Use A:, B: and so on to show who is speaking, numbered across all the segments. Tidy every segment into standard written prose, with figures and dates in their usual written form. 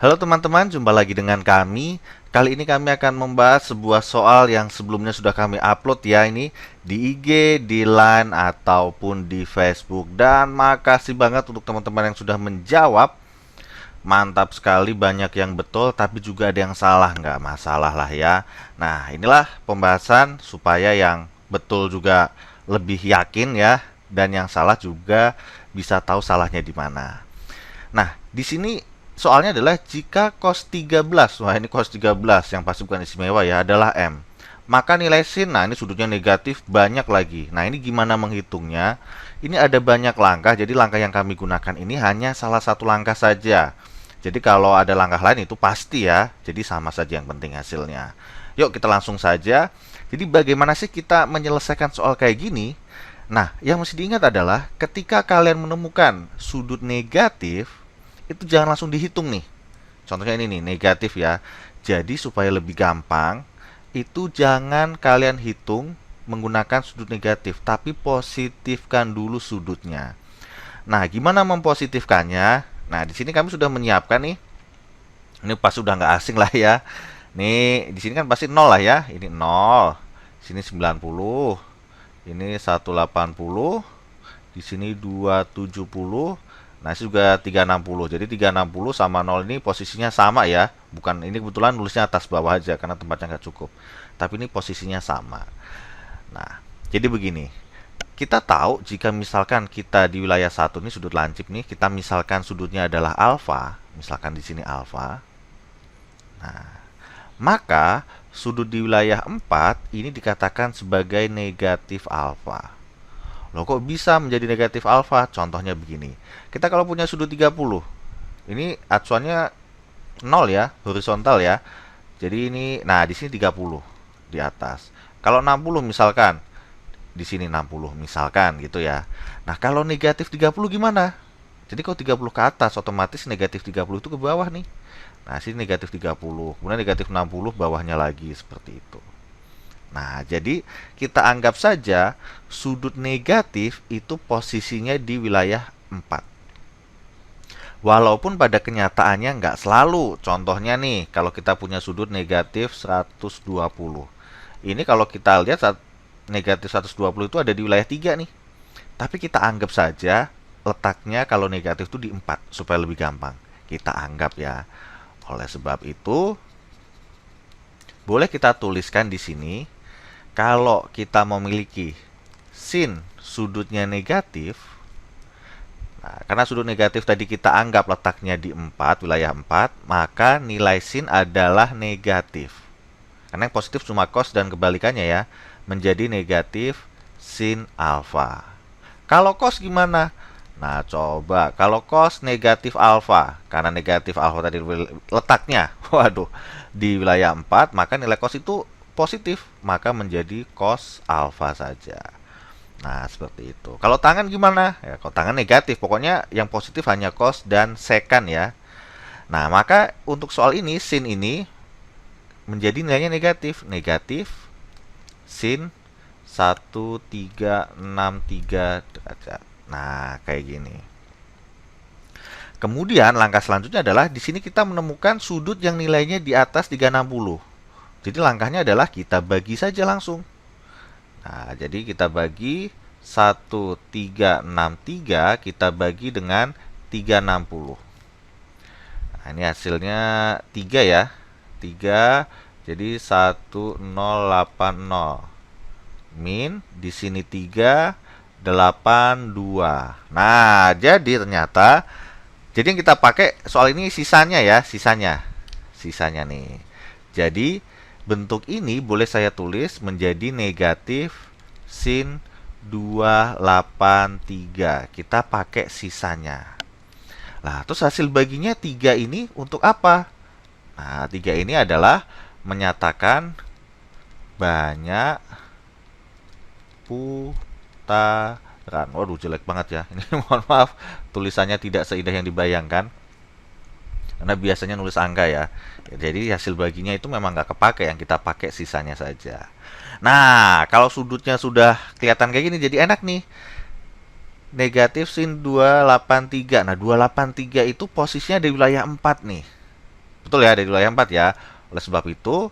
A: Halo teman-teman, jumpa lagi dengan kami. Kali ini kami akan membahas sebuah soal yang sebelumnya sudah kami upload ya, ini di IG, di Line, ataupun di Facebook. Dan makasih banget untuk teman-teman yang sudah menjawab. Mantap sekali, banyak yang betul, tapi juga ada yang salah. Nggak masalah lah ya. Nah, inilah pembahasan supaya yang betul juga lebih yakin ya, dan yang salah juga bisa tahu salahnya di mana. Nah, di sini soalnya adalah jika cos 13, wah ini cos 13 yang pasti bukan istimewa ya, adalah M. Maka nilai sin, nah ini sudutnya negatif banyak lagi. Nah, ini gimana menghitungnya? Ini ada banyak langkah, jadi langkah yang kami gunakan ini hanya salah satu langkah saja. Jadi kalau ada langkah lain itu pasti ya, jadi sama saja yang penting hasilnya. Yuk kita langsung saja. Jadi bagaimana sih kita menyelesaikan soal kayak gini? Nah, yang mesti diingat adalah ketika kalian menemukan sudut negatif, itu jangan langsung dihitung nih. Contohnya ini nih, negatif ya. Jadi supaya lebih gampang, itu jangan kalian hitung menggunakan sudut negatif, tapi positifkan dulu sudutnya. Nah, gimana mempositifkannya? Nah, di sini kami sudah menyiapkan nih. Ini pasti udah nggak asing lah ya. Nih, di sini kan pasti 0 lah ya. Ini 0. Sini 90. Ini 180. Di sini 270. Nah, ini juga 360. Jadi 360 sama 0 ini posisinya sama ya. Bukan, ini kebetulan nulisnya atas bawah aja karena tempatnya nggak cukup. Tapi ini posisinya sama. Nah, jadi begini. Kita tahu jika misalkan kita di wilayah satu ini sudut lancip nih, kita misalkan sudutnya adalah alfa, misalkan di sini alfa. Nah, maka sudut di wilayah 4 ini dikatakan sebagai negatif alfa. Loh, kok bisa menjadi negatif alfa? Contohnya begini. Kita kalau punya sudut 30, ini acuannya 0 ya, horizontal ya. Jadi ini, nah di sini 30 di atas. Kalau 60 misalkan, di sini 60 misalkan gitu ya. Nah, kalau negatif 30 gimana? Jadi kalau 30 ke atas, otomatis negatif 30 itu ke bawah nih. Nah, sini negatif 30, kemudian negatif 60 bawahnya lagi seperti itu. Nah, jadi kita anggap saja sudut negatif itu posisinya di wilayah 4. Walaupun pada kenyataannya nggak selalu. Contohnya nih, kalau kita punya sudut negatif 120. Ini kalau kita lihat saat negatif 120 itu ada di wilayah 3 nih. Tapi kita anggap saja letaknya kalau negatif itu di 4 supaya lebih gampang. Kita anggap ya. Oleh sebab itu, boleh kita tuliskan di sini kalau kita memiliki sin sudutnya negatif. Nah, karena sudut negatif tadi kita anggap letaknya di 4, wilayah 4, maka nilai sin adalah negatif. Karena yang positif cuma cos dan kebalikannya ya, menjadi negatif sin alfa. Kalau cos gimana? Nah, coba kalau cos negatif alfa, karena negatif alfa tadi letaknya, waduh, di wilayah 4, maka nilai cos itu positif, maka menjadi cos alfa saja. Nah, seperti itu. Kalau tangan gimana? Ya, kalau tangan negatif, pokoknya yang positif hanya cos dan sekan ya. Nah, maka untuk soal ini, sin ini menjadi nilainya negatif. Negatif sin 1363 derajat. Nah, kayak gini. Kemudian langkah selanjutnya adalah di sini kita menemukan sudut yang nilainya di atas 360. Jadi langkahnya adalah kita bagi saja langsung. Nah, jadi kita bagi 1363 kita bagi dengan 360. Nah, ini hasilnya 3 ya. 3 jadi 1080. Min di sini 3 82. Nah, jadi ternyata yang kita pakai soal ini sisanya ya, sisanya. Sisanya nih. Jadi bentuk ini boleh saya tulis menjadi negatif sin 283. Kita pakai sisanya. Nah, terus hasil baginya 3 ini untuk apa? Nah, 3 ini adalah menyatakan banyak putaran. Waduh, jelek banget ya. Ini mohon maaf, tulisannya tidak seindah yang dibayangkan. Karena biasanya nulis angka ya. Jadi hasil baginya itu memang nggak kepake, yang kita pakai sisanya saja. Nah, kalau sudutnya sudah kelihatan kayak gini, jadi enak nih. Negatif sin 283. Nah, 283 itu posisinya di wilayah 4 nih. Betul ya, dari wilayah 4 ya. Oleh sebab itu,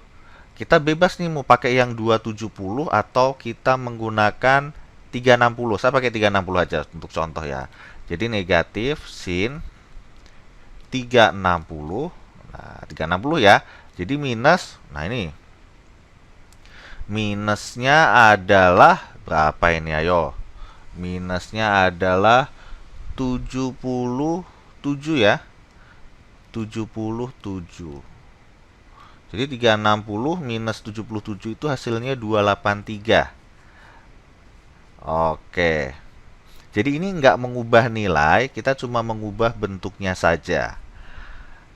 A: kita bebas nih mau pakai yang 270 atau kita menggunakan 360. Saya pakai 360 aja untuk contoh ya. Jadi negatif sin 360. Nah, 360 ya. Jadi minus, nah ini minusnya adalah berapa ini ayo? Minusnya adalah 77 ya. 77. Jadi 360 minus 77 itu hasilnya 283. Oke. Jadi ini nggak mengubah nilai, kita cuma mengubah bentuknya saja.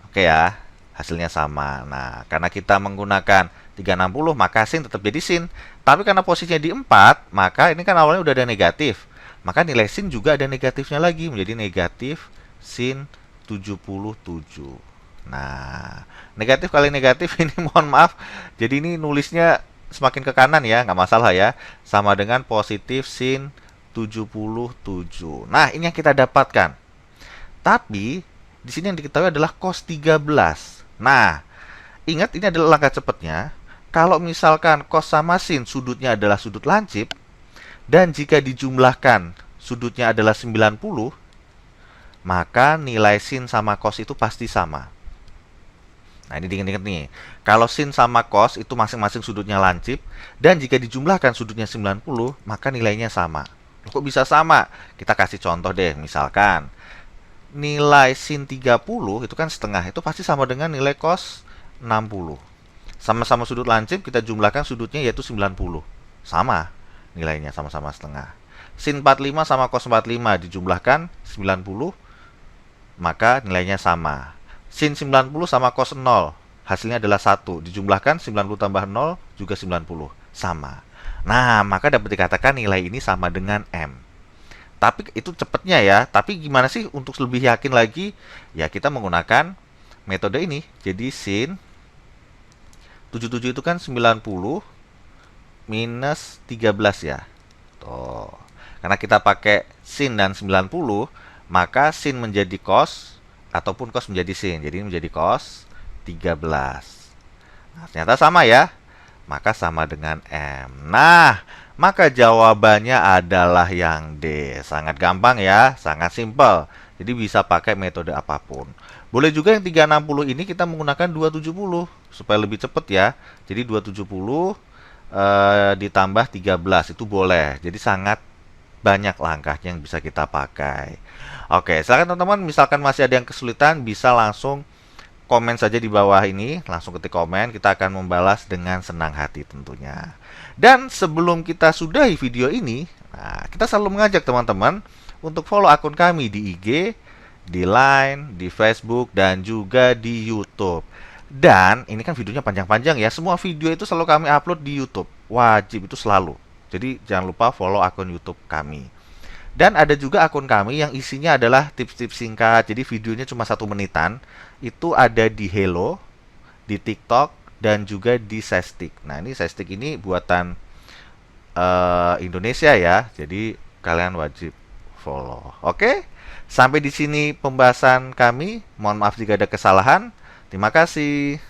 A: Oke ya, hasilnya sama. Nah, karena kita menggunakan 360, maka sin tetap jadi sin. Tapi karena posisinya di 4, maka ini kan awalnya udah ada negatif. Maka nilai sin juga ada negatifnya lagi, menjadi negatif sin 77. Nah, negatif kali negatif ini mohon maaf. Jadi ini nulisnya semakin ke kanan ya, nggak masalah ya. Sama dengan positif sin 77. Nah, ini yang kita dapatkan. Tapi di sini yang diketahui adalah cos 13. Nah, ingat ini adalah langkah cepatnya. Kalau misalkan cos sama sin sudutnya adalah sudut lancip, dan jika dijumlahkan sudutnya adalah 90, maka nilai sin sama cos itu pasti sama. Nah, ini diingat-ingat nih. Kalau sin sama cos itu masing-masing sudutnya lancip, dan jika dijumlahkan sudutnya 90, maka nilainya sama. Kok bisa sama? Kita kasih contoh deh, misalkan nilai sin 30 itu kan setengah, itu pasti sama dengan nilai cos 60. Sama-sama sudut lancip, kita jumlahkan sudutnya yaitu 90. Sama nilainya, sama-sama setengah. Sin 45 sama cos 45 dijumlahkan 90, maka nilainya sama. Sin 90 sama cos 0, hasilnya adalah 1. Dijumlahkan 90 tambah 0 juga 90. Sama. Nah, maka dapat dikatakan nilai ini sama dengan M. Tapi itu cepatnya ya. Tapi gimana sih untuk lebih yakin lagi? Ya kita menggunakan metode ini. Jadi sin 77 itu kan 90 minus 13 ya. Tuh. Karena kita pakai sin dan 90, maka sin menjadi cos ataupun cos menjadi sin. Jadi ini menjadi cos 13. Nah, ternyata sama ya. Maka sama dengan M. Nah, maka jawabannya adalah yang D. Sangat gampang ya, sangat simpel. Jadi bisa pakai metode apapun. Boleh juga yang 360 ini kita menggunakan 270 supaya lebih cepat ya. Jadi 270 ditambah 13 itu boleh. Jadi sangat banyak langkahnya yang bisa kita pakai. Oke, silakan teman-teman, misalkan masih ada yang kesulitan bisa langsung komen saja di bawah ini, langsung ketik komen, kita akan membalas dengan senang hati tentunya. Dan sebelum kita sudahi video ini, nah, kita selalu mengajak teman-teman untuk follow akun kami di IG, di Line, di Facebook, dan juga di YouTube. Dan ini kan videonya panjang-panjang ya, semua video itu selalu kami upload di YouTube. Wajib itu selalu. Jadi jangan lupa follow akun YouTube kami. Dan ada juga akun kami yang isinya adalah tips-tips singkat. Jadi videonya cuma 1 menitan. Itu ada di Hello, di TikTok, dan juga di Sestik. Nah, ini Sestik ini buatan Indonesia ya. Jadi kalian wajib follow. Oke? Sampai di sini pembahasan kami. Mohon maaf jika ada kesalahan. Terima kasih.